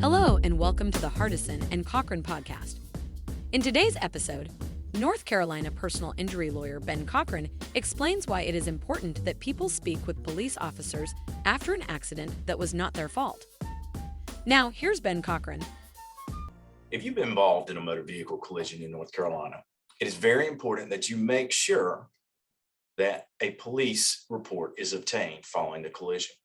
Hello and welcome to the Hardison and Cochran podcast. In today's episode, North Carolina personal injury lawyer Ben Cochran explains why it is important that people speak with police officers after an accident that was not their fault. Now, here's Ben Cochran. If you've been involved in a motor vehicle collision in North Carolina, it is very important that you make sure that a police report is obtained following the collision.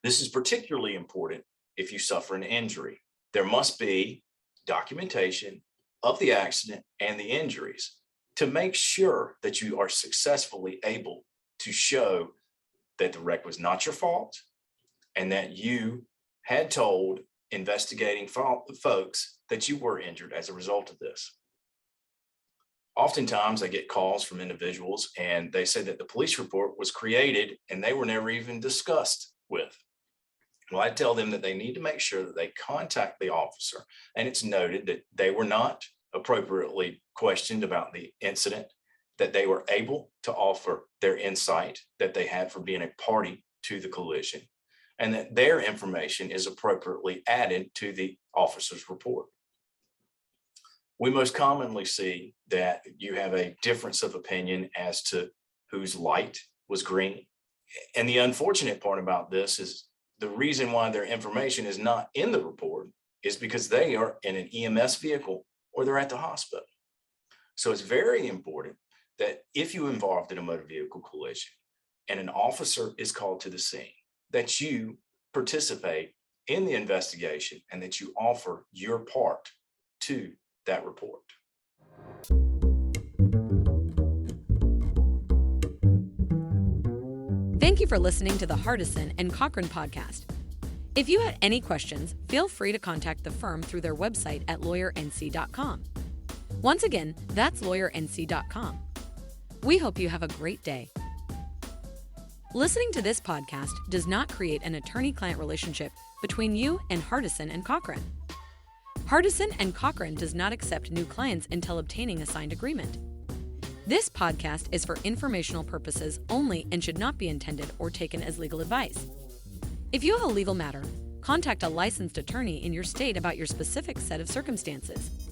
This is particularly important if you suffer an injury. There must be documentation of the accident and the injuries to make sure that you are successfully able to show that the wreck was not your fault and that you had told investigating folks that you were injured as a result of this. Oftentimes I get calls from individuals and they say that the police report was created and they were never even discussed with. Well, I tell them that they need to make sure that they contact the officer, and it's noted that they were not appropriately questioned about the incident, that they were able to offer their insight that they had for being a party to the collision, and that their information is appropriately added to the officer's report. We most commonly see that you have a difference of opinion as to whose light was green. And the unfortunate part about this is the reason why their information is not in the report is because they are in an EMS vehicle or they're at the hospital. So it's very important that if you're involved in a motor vehicle collision and an officer is called to the scene, that you participate in the investigation and that you offer your part to that report. Thank you for listening to the Hardison and Cochran podcast. If you had any questions, feel free to contact the firm through their website at lawyernc.com. Once again, that's lawyernc.com. We hope you have a great day. Listening to this podcast does not create an attorney-client relationship between you and Hardison and Cochran. Hardison and Cochran does not accept new clients until obtaining a signed agreement. This podcast is for informational purposes only and should not be intended or taken as legal advice. If you have a legal matter, contact a licensed attorney in your state about your specific set of circumstances.